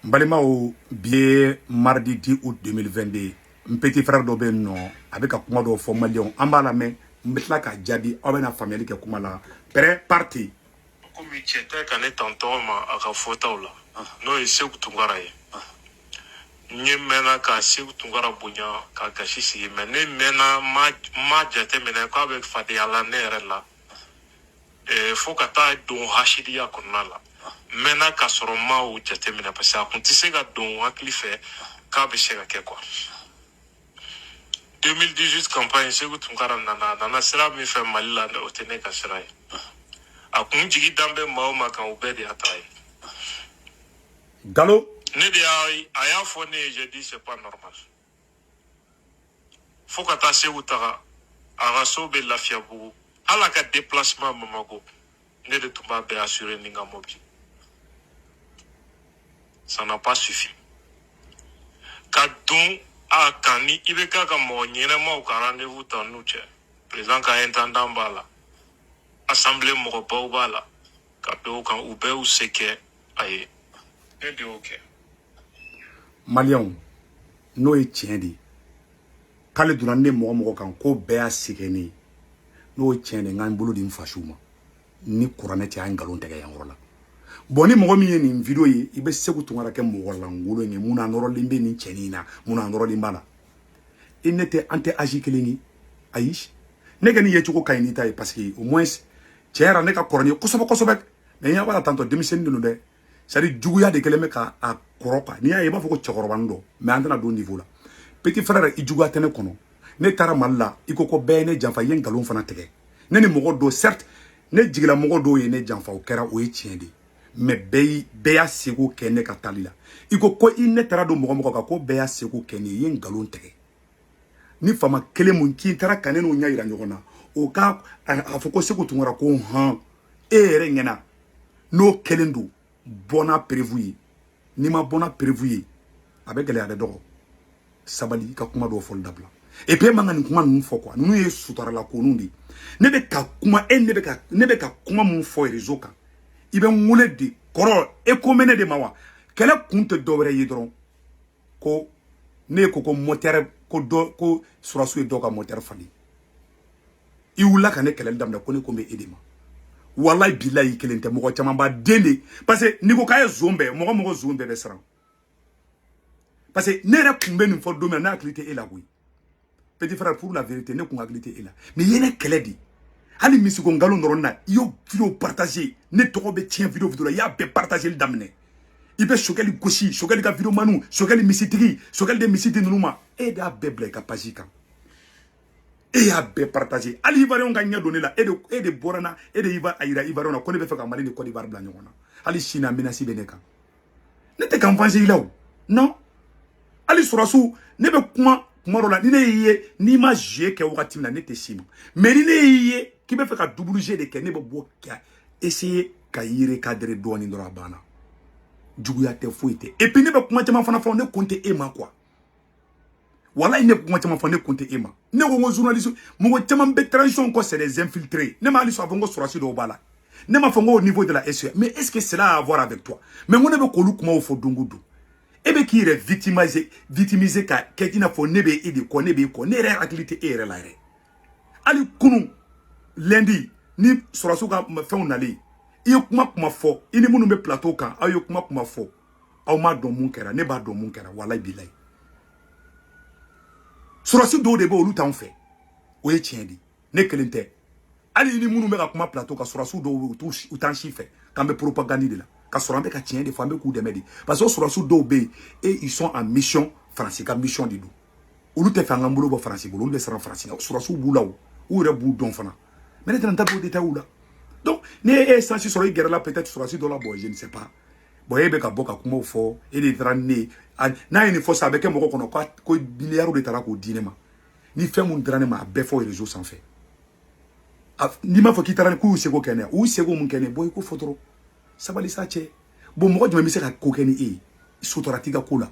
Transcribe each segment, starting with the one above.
Balima o biye mardi 10 août 2022 un petit frère dɔ bɛ non avec ka kuma dɔ fɔ malien an b'a lamɛn n bɛ tila ka jaabi aw bɛna faamuyali kɛ kuma la prêt parti komi cɛ tɛ ka ne tantɔgɔ ma a ka fɔtaw la n'o ye Seku Tunkara ye n ye mɛnna ka Seku Tunkara bonya ka gasi sigi mais ne mɛnna ma jateminɛ k'a bɛ fadenya la ne yɛrɛ la fo ka taa don hasidiya kɔnɔna la mɛnna ka sɔrɔ ma o jateminɛ parce que a kun tɛ se ka don hakili fɛ k'a bɛ se ka kɛ quoi 2018 campagne Seku Tunkara nana sira min fɛ Mali la o tɛ ne ka sira ye a kun jigi danbɛ maa o maa kan o bɛɛ de y'a ta ye Gallo ne de y'a fɔ ne ye j'ai dit c'est pas normal fo ka taa Seku taga a ka so bɛ Lafiyabugu ala ka déplacement Bamako ne de tun b'a bɛɛ assurer ni n ka mobili ça n'a pas suffi ka don a kan ni i bɛ k'a ka mɔgɔ ɲɛnɛmaw ka rendez-vous ta n'u cɛ président ka intendant b'a la assemblée mɔgɔbaw b'a la ka bɛɛ o kan u bɛɛ y'u se kɛ a ye ne de y'o kɛ malien n'o ye tiɲɛ de ye k'ale donna ne mɔgɔ kan ko bɛɛ y'a sɛgɛn ne ye n'o ye tiɲɛ de ye n k'an bolo di n fasiw ma ni kuranɛ tɛ an nkalon tigɛ yan yɔrɔ la bon ni mɔgɔ min ye nin video ye i bɛ Seku Tunkara kɛ mɔgɔ langolo ye mun na nɔrɔlen bɛ nin cɛnin na mun na nɔrɔlen b'a la i ne tɛ an tɛ âge kelen ye ayi ne kɛ nin ye cogo ka ɲi n'i ta ye parce que au moins cɛ yɛrɛ ne ka kɔrɔ ni ye kosɛbɛ kosɛbɛ mais n y'a b'a la tantôt denmisɛnnin de don dɛ c'est à dire juguya de kɛlen bɛ ka a kɔrɔ quoi n'i y'a ye i b'a fɔ ko cɛkɔrɔbanin dɔ mais an tɛna don niveau la petit frère i juguya tɛ ne kɔnɔ ne taara Mali la i ko bɛɛ ye ne janfa i ye nkalon fana tigɛ ne ni mɔgɔ dɔ certes ne jigila mɔgɔ dɔw ye ne janfa o kɛra o ye tiɲɛ de mais bɛɛ y'a seko kɛ ne ka tali la i ko i ne taara don mɔgɔ kan ko bɛɛ y'a seko kɛ ne ye nkalon tigɛ ni fama kelen mun k'i taara ka ne n'o ɲɛ yira ɲɔgɔn na o ka a fɔ ko Seku Tunkara ko han e yɛrɛ ɲɛna n'o kelen don bɔnna prévu ye n'i ma bɔnna prévu ye a bɛ gɛlɛya dɛ dɔgɔ sabali ka kuma dɔw fɔli dabila et puis e man ka nin kuma ninnu fɔ quoi ninnu ye sutarala konun de ne bɛ ka kuma ne bɛ ka kuma mun fɔ réseau kan i bɛ n wele de kɔrɔ e ko mɛ ne de ma wa kɛlɛ kun tɛ dɔwɛrɛ ye dɔrɔn ko ne ko moteur ko Surasu ye dɔ ka moteur fali i wulila ka ne kɛlɛli daminɛ ko ne ko n bɛ e de ma wallahi billahi kelen tɛ mɔgɔ caman b'a den de parce que n'i ko k'a ye zon bɛɛ mɔgɔ zon bɛɛ bɛ siran parce que ne yɛrɛ kun bɛ nin fɔ don min na ne hakili tɛ e la koyi petit frère pour la vérité ne kun hakili tɛ e la mais i ye ne kɛlɛ de hali misiko ngalon dɔrɔn na i y'o video partager ne tɔgɔ bɛ tiɲɛ video la i y'a bɛɛ partager daminɛ i bɛ Sogɛli gosi Sogɛli ka video manu Sogɛli misitigi Sogɛli de misiti ninnu ma e de y'a bɛɛ bila i ka page kan e y'a bɛɛ partager hali Ivoirien ka ɲɛ don ne la e de bɔra na e de a yira Ivoirien na ko ne bɛ fɛ ka Mali ni Côte d'Ivoire bila ɲɔgɔn na hali sini a menace bɛ ne kan ne tɛ kan venger i la o non hali Surasu ne bɛ kuma dɔ la ni ne y'i ye n'i ma jouer kɛ wagati min na ne tɛ s'i ma mais ni ne y'i ye k'i bɛ fɛ ka double jeu de kɛ ne bɛ bɔ ka essayer ka yiri cadre dɔɔni dɔrɔn a banna juguya tɛ foyi tɛ et puis ne bɛ kuma caman fana fɔ ne kun tɛ e ma quoi wallahi ne bɛ kuma caman fɔ ne kun tɛ e ma ne ko n ko journaliste mɔgɔ caman bɛ transition kɔ c'est des infiltrés ne ma hali sɔn a fɔ n ko Surasu dɔw b'a la ne ma fɔ n ko au niveau de la SE mais est-ce que cela a à voir avec toi mais n ko ne bɛ k'olu kumaw fɔ don o don e bɛ k'i yɛrɛ victimiser ka kɛ i n'a fɔ ne bɛ e de kɔ ne b'e kɔ ne yɛrɛ hakili tɛ e yɛrɛ la yɛrɛ hali kunun lundi ni Surasu ka fɛnw nalen i ye kuma fɔ i ni minnu bɛ plateau kan aw ye kuma fɔ aw ma dɔn mun kɛra ne b'a dɔn mun kɛra wallahi billahi Surasu dɔw de bɛ olu t'anw fɛ o ye tiɲɛ de ne kelen tɛ hali ni minnu bɛ ka kuma plateau kan Surasu dɔw u t'an si fɛ k'an bɛ propagande de la ka sɔrɔ an bɛ ka tiɲɛ de fɔ an bɛ k'u dɛmɛ de parce que Surasu dɔw bɛ yen et ils sont en mission France ka mission de don olu tɛ fɛ an ka bolo bɔ France bolo olu bɛ siran France la Surasu b'u la o u yɛrɛ b'u dɔn fana mais ne tɛna n da don détail la donc ni e ye sansi sɔrɔ i gɛrɛ la peut-être Surasu dɔ la bon je ne sais pas bon e bɛ ka bɔ ka kumaw fɔ e de taara ne n'a ye nin fɔ sa a bɛ kɛ mɔgɔ kɔnɔ ko miliyariw de taara k'o di ne ma ni fɛn mun dira ne ma a bɛɛ fɔ réseau sanfɛ n'i m'a fɔ k'i taara k'u y'u seko kɛ ne ye u y'u seko mun kɛ ne ye bon i ko fɔ dɔrɔn sabali sa cɛ bon mɔgɔ jumɛn bɛ se ka ko kɛ ni e ye sutura t'i ka ko la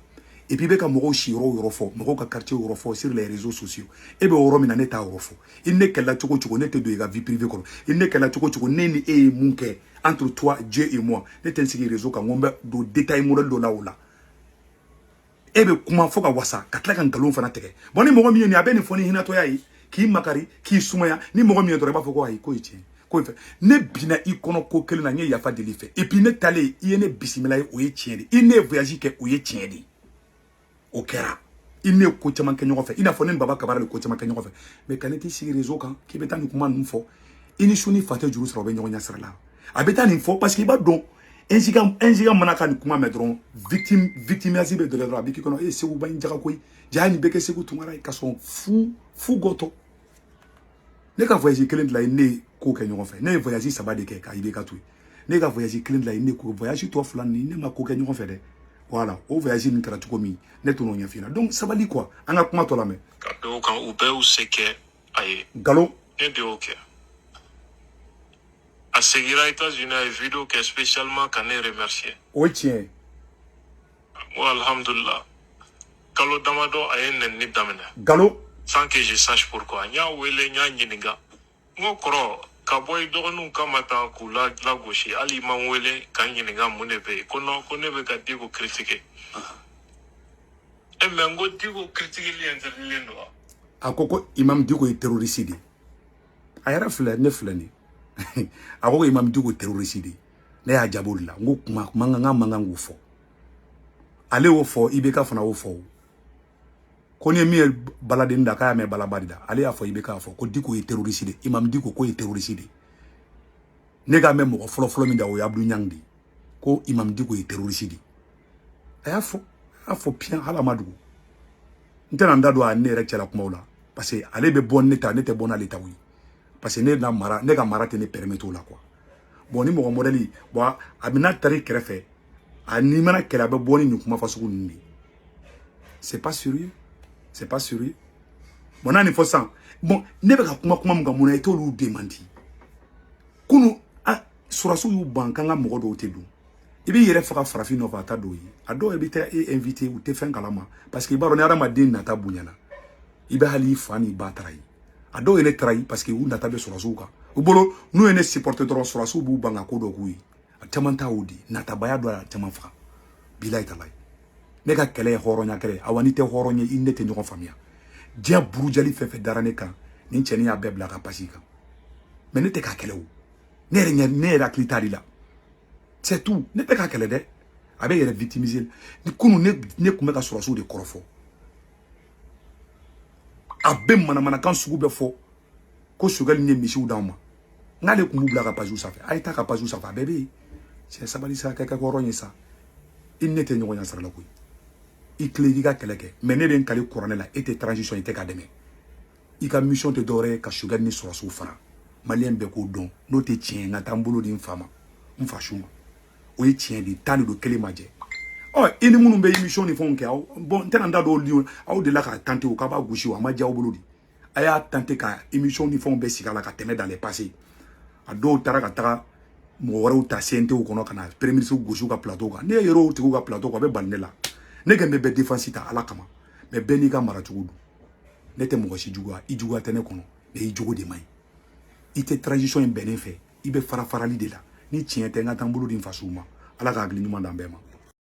et puis i bɛ ka mɔgɔw si yɔrɔ fɔ mɔgɔw ka quartier yɔrɔ fɔ sur les réseaux sociaux e bɛ yɔrɔ min na ne t'a yɔrɔ fɔ i ne kɛlɛla cogo cogo ne tɛ don i ka vie privée kɔnɔ i ne kɛlɛla cogo cogo ne ni e ye mun kɛ entre toi Dieu et moi ne tɛ n sigi réseau kan n ko n bɛ don détail modèle dɔ la o la e be kuma fo ka wasa ka tla kan galon fana tege bon ni mogo mi ni abeni foni hina to yayi ki makari ki sumaya ni mogo mi to ba fo ko ayi ko ichi ko fe ne bina i kono ko kele na nye yafa de li fe et puis ne tale i ne bisimila o ye tiende i ne voyage ke o ye tiende o kera i ne ko chama ke nyogo fe ina fo ne baba kabara le ko chama ke nyogo fe mais kaneti si réseau kan ki beta ni kuma nfo ini suni fate juru sra be nyogo nya sra la abeta ni fo parce que ba don enziga manaka ni kuma medron victime azibe de l'edra biki kono e segu ba njaka koy jani beke segu tungara ka son fou goto ne ka voyage kelend la ne ko ke nyogo fe ne voyage saba de ke ka ibe ka tu ne ka voyage kelend la ne ko voyage to flan ni ne ma ko ke nyogo fe de voilà o voyage ni kara tukomi ne to no nya fina donc sabali quoi anga kuma to la me ka do kan ube u seke aye galo ne de ok a seguir États-Unis a vidéo que spécialement qu'on est remercié. Oui tiens. Wa alhamdulillah. Kalo damado ayen ni damena. Galo. Sans que je sache pourquoi. Nya wele nya nyiniga. Ngo koro ka boy dogonu kamata ku la gauche ali man wele kan nyiniga munebe kono konebe ka digo critiquer. E mengo digo critiquer li interlendo. Akoko imam digo e terroriste di. Ayara fle ne flani. Ako imam digo terroriste di ne ya jabolila ngo kuma manga ngufo ale wo fo ibeka fana wo fo ko ne mi balade nda ka me balabadida ale ya fo ibeka fo ko digo e terroriste di imam digo ko e terroriste di ne ga me mo folo mi da o yabdu nyangdi ko imam digo e terroriste di aya fo pian hala madu ntena ndado a ne rek chala kuma wala parce que ale be bon neta ne te bon ale tawi parce que ne ka mara te ne permettre la quoi bon ni mo modeli bon abina tari krefe ani mana kela be boni ni kuma faso ni c'est pas sérieux bon ani fo san bon ne be ka kuma mga mona ito lu demandi kunu surasu yu bankanga mo do te du ibi yere faka farafi no fata do yi ado e bi te invité ou te fen kalama parce que baro ne ara madin na ta bunyana ibe hali fani batrai ado ele trahi parce que ou nata be surasu ka ubolo nous ene supporter trop surasu bu banga ko do kuyi atamanta udi nata baya do atamanfa bilay talay ne ka kele horonya kele awani te horonya inete nyoko famia dia burujali fefe darane kan ni cheni ya bebla ka pasika mais ne te ka kele ou ne ra klitari la c'est tout ne te ka kele de abe yere victimiser ni kunu ne kuma ka surasu de korofo abe mana kan sugu be fo ko sugal ni misiu dama ngale ku mubla ka paju safa ay ta ka paju safa bébé c'est sabali sa ka ko ronya sa inete nyonya nya sarala kuy ikle diga keleke mais ne den kali courant la était transition était ka deme ika mission te dore ka sugal ni so fara malien be ko don no te tien na tambolo di mfama mfashuma o yi tien di tani do kele maje oh ini munu be émission ni fon ke bon tena ndado lion aw de la ka tenter o ka ba gushi wa ma jaw bolodi aya tenter ka émission ni fon be sikala ka teme dans les passés a do tara ka tara mo waro ta sente o kono kana premier ministre gushi ka plateau ka ne yero ti ka plateau ka be balnela ne gembe be défense ta ala kama mais beni ka mara tugudu ne te mo shi jugwa I jugwa tene kono be I jugo de mai ite transition en benin fait ibe fara farali de la ni tiente ngata mbulu din fasuma ala ka agli nyuma ndambema